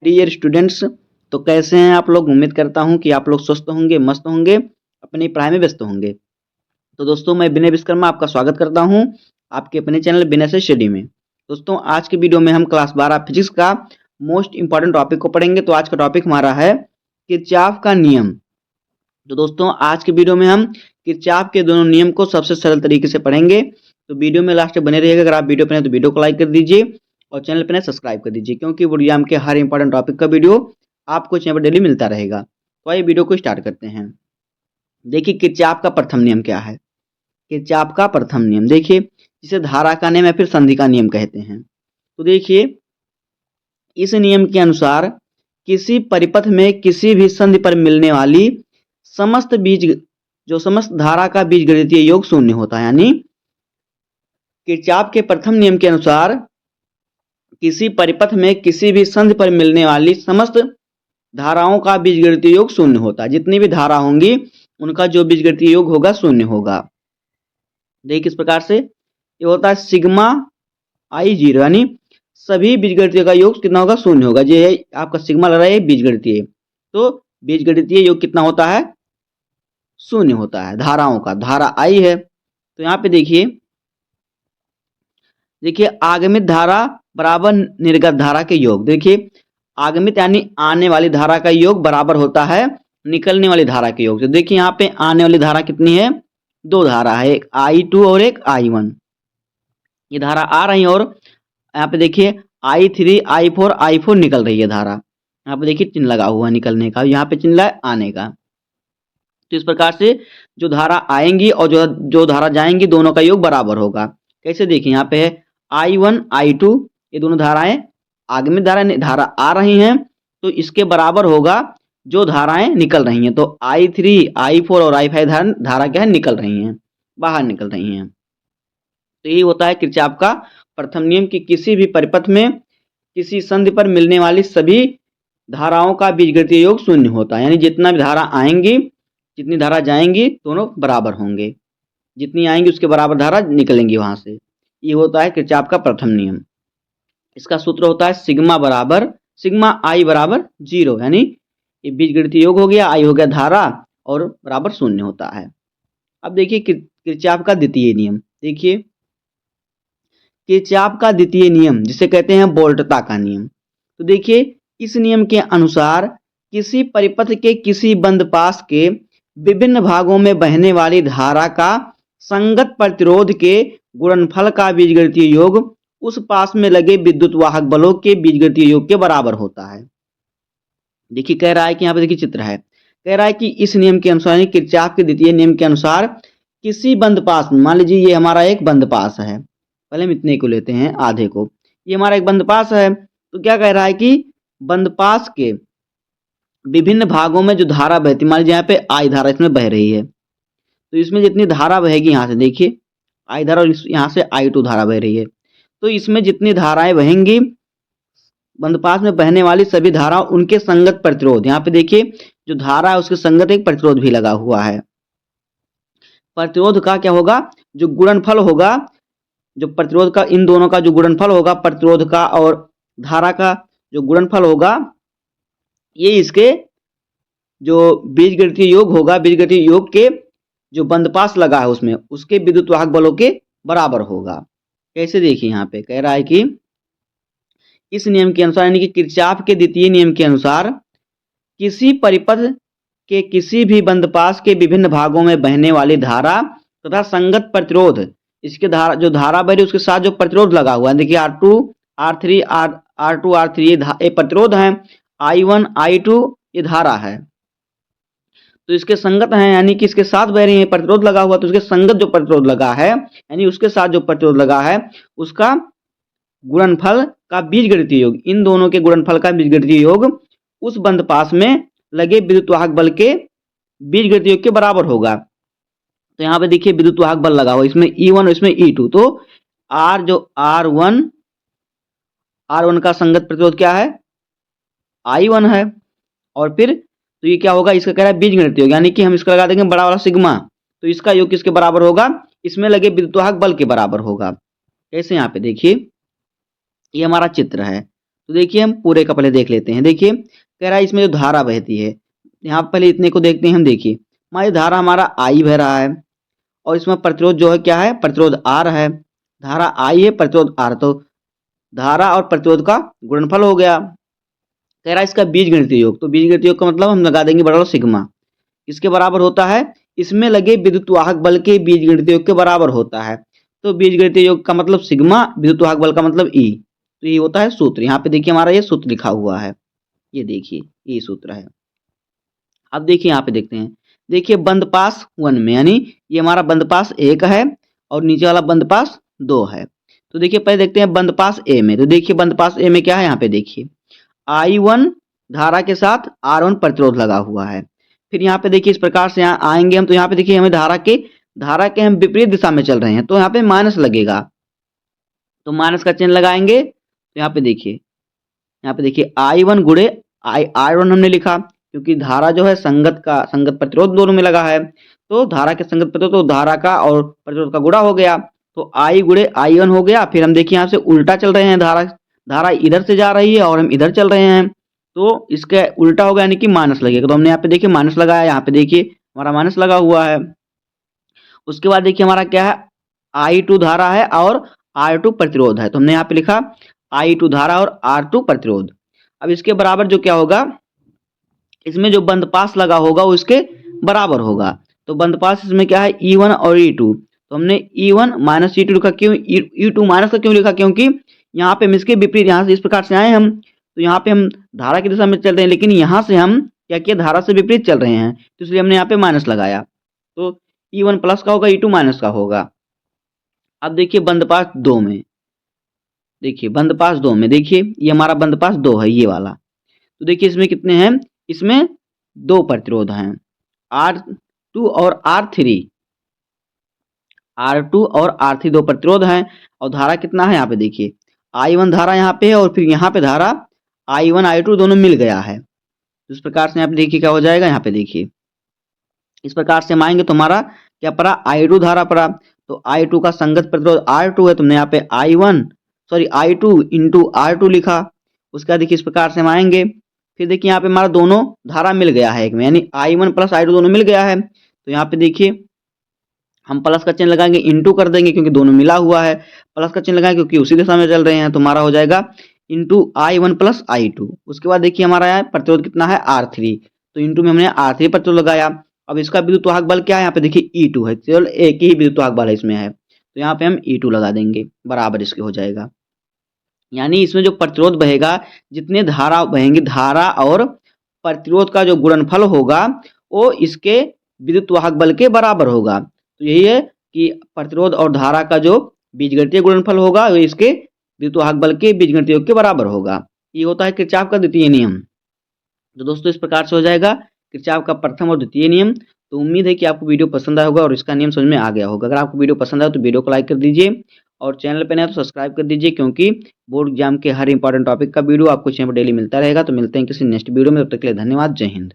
Dear students, तो कैसे हैं आप लोग। उम्मीद करता हूं कि आप लोग स्वस्थ होंगे, मस्त होंगे, अपनी पढ़ाई में व्यस्त होंगे। तो दोस्तों, मैं विनय विश्वकर्मा आपका स्वागत करता हूं आपके अपने चैनल विनय से स्टडी में। दोस्तों, आज के वीडियो में हम क्लास 12 फिजिक्स का मोस्ट इंपॉर्टेंट टॉपिक को पढ़ेंगे। तो आज का टॉपिक हमारा है किरचॉफ का नियम। तो दोस्तों, आज के वीडियो में हम किरचॉफ के दोनों नियम को सबसे सरल तरीके से पढ़ेंगे। तो वीडियो में लास्ट तक बने रहिएगा। अगर आप वीडियो पे हैं तो वीडियो को लाइक कर दीजिए और चैनल पे नए सब्सक्राइब कर दीजिए, क्योंकि एग्जाम के हर इंपॉर्टेंट टॉपिक का वीडियो आपको चैनल पर डेली मिलता रहेगा। तो आइए वीडियो को स्टार्ट करते हैं। देखिए, किरचॉफ का प्रथम नियम क्या है। किरचॉफ का प्रथम नियम देखिए, जिसे धारा का नियम या फिर संधि का नियम कहते हैं। तो देखिए, इस नियम के अनुसार किसी परिपथ में किसी भी संधि पर मिलने वाली समस्त धारा का बीजगणितीय योग शून्य होता है। यानी किरचॉफ के प्रथम नियम के अनुसार किसी परिपथ में किसी भी संधि पर मिलने वाली समस्त धाराओं का बीजगणितीय योग शून्य होता है। जितनी भी धारा होंगी उनका जो बीजगणितीय योग होगा शून्य होगा। देखिए किस प्रकार से ये होता है, सिग्मा आई जीरो, यानी सभी बीजगणितीय का योग कितना होगा, शून्य होगा। ये आपका सिग्मा लग रहा है बीजगणितीय, तो बीजगणितीय योग कितना होता है, शून्य होता है धाराओं का। धारा आई है तो यहाँ पे देखिए आगमित धारा बराबर निर्गत धारा के योग। देखिए आगमित यानी आने वाली धारा का योग बराबर होता है निकलने वाली धारा के योग से। देखिए यहाँ पे आने वाली धारा कितनी है, दो धारा है, एक I2 और एक I1। ये धारा आ रही है और यहाँ पे देखिए I3 I4 निकल रही है धारा। यहाँ पे देखिए चिन्ह लगा हुआ है निकलने का, यहाँ पे चिन्ह है आने का। तो इस प्रकार से जो धारा आएंगी और जो धारा जाएंगी दोनों का योग बराबर होगा। कैसे, देखिए यहाँ पे है I1 I2, ये दोनों धाराएं आगमित धारा आ रही हैं, तो इसके बराबर होगा जो धाराएं निकल रही हैं। तो I3 I4 और I5 धारा क्या है, निकल रही हैं, बाहर निकल रही हैं। तो यही होता है किरचॉफ का प्रथम नियम कि किसी भी परिपथ में किसी संधि पर मिलने वाली सभी धाराओं का बीजगणितीय योग शून्य होता है। यानी जितना भी धारा आएंगी जितनी धारा जाएंगी दोनों बराबर होंगे, जितनी आएंगी उसके बराबर धारा निकलेंगी वहां से। ये होता है किरचॉफ का प्रथम नियम। इसका सूत्र होता है सिग्मा आई बराबर जीरो, यानी ये बीजगणितीय योग हो गया, आई हो गया धारा और बराबर शून्य होता है। अब देखिए किरचॉफ का द्वितीय नियम। देखिए किरचॉफ का द्वितीय नियम जिसे कहते हैं वोल्टता का नियम। तो देखिए इस नियम के अनुसार किसी परिपथ के किसी बंद पास के विभिन्न भागों में बहने वाली धारा का संगत प्रतिरोध के गुणनफल का बीजगणितीय योग उस पास में लगे विद्युत वाहक बलों के बीजगणितीय योग के बराबर होता है। देखिए कह रहा है कि यहाँ पे देखिए चित्र है, कह रहा है कि इस नियम के अनुसार, किरचॉफ के द्वितीय नियम के अनुसार किसी बंद पास में, मान लीजिए ये हमारा एक बंद पास है, पहले हम इतने को लेते हैं आधे को, ये हमारा एक बंद पास है। तो क्या कह रहा है कि बंद पास के विभिन्न भागों में जो धारा बहती, मान लीजिए यहाँ पे आई धारा इसमें बह रही है, तो इसमें जितनी धारा बहेगी यहाँ से, देखिए आई धारा और यहाँ से I2 धारा बह रही है, तो इसमें जितनी धाराएं बहेंगी बंद पास में बहने वाली सभी धारा उनके संगत प्रतिरोध, यहाँ पे देखिए जो धारा है उसके संगत एक प्रतिरोध भी लगा हुआ है। प्रतिरोध का क्या होगा, जो गुणनफल होगा, जो प्रतिरोध का, इन दोनों का जो गुणनफल होगा, प्रतिरोध का और धारा का जो गुणनफल होगा, ये इसके जो बीजगणितीय योग होगा, बीजगणितीय योग के जो बंदपास लगा है उसमें उसके विद्युत वाहक बलों के बराबर होगा। कैसे, देखिए यहाँ पे कह रहा है कि इस नियम के अनुसार, यानी कि किरचॉफ के द्वितीय नियम के अनुसार किसी परिपथ के किसी भी बंदपास के विभिन्न भागों में बहने वाली धारा तथा संगत प्रतिरोध, इसके धारा जो धारा बह रही उसके साथ जो प्रतिरोध लगा हुआ है, देखिए R2 R3 R2 R3 ये प्रतिरोध है, I1 I2 ये धारा है, तो इसके संगत हैं, यानी कि इसके साथ बह रही है, प्रतिरोध लगा हुआ, तो उसके संगत जो प्रतिरोध लगा है, यानी उसके साथ जो प्रतिरोध लगा है उसका गुणनफल का बीजगणितीय योग, इन दोनों के गुणनफल का बीजगणितीय योग उस बंद पास में लगे विद्युत वाहक बल के बीजगणितीय योग के बराबर होगा। तो यहाँ पे देखिए विद्युत वाहक बल लगा हुआ, इसमें E1 और इसमें E2, तो R1 का संगत प्रतिरोध क्या है, I1 है, और फिर तो ये क्या होगा, इसका कह रहा है बीजगणितीय योग, यानी कि हम इसका लगा देंगे बड़ा वाला सिग्मा, तो इसका योग किसके बराबर होगा, इसमें लगे विद्युत वाहक बल के बराबर होगा। कैसे, यहाँ पे देखिए ये हमारा चित्र है, तो देखिए हम पूरे का पहले देख लेते हैं। देखिए कह रहा है इसमें जो धारा बहती है, यहाँ पहले इतने को देखते हैं हम। देखिए हमारी धारा हमारा I बह रहा है और इसमें प्रतिरोध जो है क्या है, प्रतिरोध R है। धारा I है, प्रतिरोध R, तो धारा और प्रतिरोध का गुणनफल हो गया। कह रहा है इसका बीजगणितीय योग, तो बीजगणितीय योग का मतलब हम लगा देंगे बड़ा सिग्मा। किसके बराबर होता है, इसमें लगे विद्युत वाहक बल के बीजगणितीय योग के बराबर होता है। तो बीजगणितीय योग का मतलब सिग्मा, विद्युत वाहक बल का मतलब ई। तो ये होता है सूत्र। यहाँ पे देखिए हमारा ये सूत्र लिखा हुआ है, ये देखिए ये सूत्र है। अब देखिए यहाँ पे देखते हैं। देखिए बंद पास 1 में, यानी ये हमारा बंद पास 1 है और नीचे वाला बंद पास 2 है। तो देखिए पहले देखते हैं बंद पास ए में। तो देखिए बंद पास ए में क्या है, यहाँ पे देखिए I1 धारा के साथ R1 प्रतिरोध लगा हुआ है। फिर यहाँ पे देखिए इस प्रकार से यहाँ आएंगे हम, तो यहाँ पे देखिए हमें धारा के हम विपरीत दिशा में चल रहे हैं, तो यहाँ पे माइनस लगेगा, तो माइनस का चिन्ह लगाएंगे। तो यहाँ पे देखिए I1 गुणे R1 हमने लिखा, क्योंकि धारा जो है संगत प्रतिरोध दोनों में लगा है, तो धारा के संगत प्रतिरोध, तो धारा का और प्रतिरोध का गुणा हो गया, तो I गुणे I1 हो गया। फिर हम देखिए यहाँ से उल्टा चल रहे हैं, धारा इधर से जा रही है और हम इधर चल रहे हैं, तो इसके उल्टा होगा, यानी कि माइनस लगेगा। तो हमने यहाँ पे देखिए माइनस लगाया, यहाँ पे देखिए हमारा माइनस लगा हुआ है। उसके बाद देखिए हमारा क्या है, I2 धारा है और R2 प्रतिरोध है, तो हमने यहाँ पे लिखा I2 धारा और R2 प्रतिरोध। अब इसके बराबर जो क्या होगा, इसमें जो बंद पास लगा होगा वो इसके बराबर होगा। तो बंद पास इसमें क्या है, E1 और E2, तो हमने E1 माइनस E2 लिखा। क्यों E2 माइनस का क्यों लिखा, क्योंकि यहाँ पे हम इसके विपरीत, यहाँ से इस प्रकार से आए हम, तो यहाँ पे हम धारा की दिशा में चल रहे हैं, लेकिन यहाँ से हम क्या किया, धारा से विपरीत चल रहे हैं, तो इसलिए हमने यहाँ पे माइनस लगाया। तो E1 प्लस का होगा, E2 माइनस का होगा। अब देखिए बंद पास 2 में, देखिए ये हमारा बंद पास 2 है, ये वाला। तो देखिए इसमें कितने हैं, इसमें 2 प्रतिरोध हैं, R2 और R3 2 प्रतिरोध हैं। और धारा कितना है, यहाँ पे देखिए I1 धारा यहाँ पे है और फिर यहाँ पे धारा I1 I2 दोनों मिल गया है। तो इस प्रकार से यहाँ पे देखिए क्या हो जाएगा, यहाँ पे देखिए इस प्रकार से हम आएंगे तो हमारा क्या पड़ा, I2 धारा पड़ा। तो I2 का संगत प्रतिरोध R2 है, तुमने यहाँ पे I2 इंटू R2 लिखा। उसके बाद देखिए इस प्रकार से हम आएंगे, फिर देखिए यहाँ पे हमारा दोनों धारा मिल गया है एक में, यानी I1 प्लस I2 दोनों मिल गया है। तो यहाँ पे देखिए हम प्लस का चिन्ह लगाएंगे, इंटू कर देंगे क्योंकि दोनों मिला हुआ है, प्लस का चिन्ह लगाएंगे क्योंकि उसी दिशा में चल रहे हैं, तो हमारा हो जाएगा इंटू I1 प्लस I2। उसके बाद देखिए हमारा यहाँ प्रतिरोध कितना है, R3, तो इंटू में हमने R3 प्रतिरोध लगाया। अब इसका विद्युत वाहक बल क्या है, यहाँ पे देखिए E2 है, केवल एक ही विद्युत वाहक बल इसमें है, तो यहाँ पे हम E2 लगा देंगे, बराबर इसके हो जाएगा। यानी इसमें जो प्रतिरोध बहेगा, जितने धारा बहेंगी, धारा और प्रतिरोध का जो गुणनफल होगा वो इसके विद्युत वाहक बल के बराबर होगा। तो यही है कि प्रतिरोध और धारा का जो बीजगणितीय गुणनफल होगा वो इसके विद्युत वाहक बल के बीजगणितीय योग के बराबर होगा। ये होता है किरचॉफ का द्वितीय नियम। तो दोस्तों इस प्रकार से हो जाएगा किरचॉफ का प्रथम और द्वितीय नियम। तो उम्मीद है कि आपको वीडियो पसंद आया होगा और इसका नियम समझ में आ गया होगा। अगर आपको वीडियो पसंद आया तो वीडियो को लाइक कर दीजिए और चैनल पे नए तो सब्सक्राइब कर दीजिए, क्योंकि बोर्ड एग्जाम के हर इंपॉर्टेंट टॉपिक का वीडियो आपको चैनल पर डेली मिलता रहेगा। तो मिलते हैं किसी नेक्स्ट वीडियो में, तब तक के लिए धन्यवाद, जय हिंद।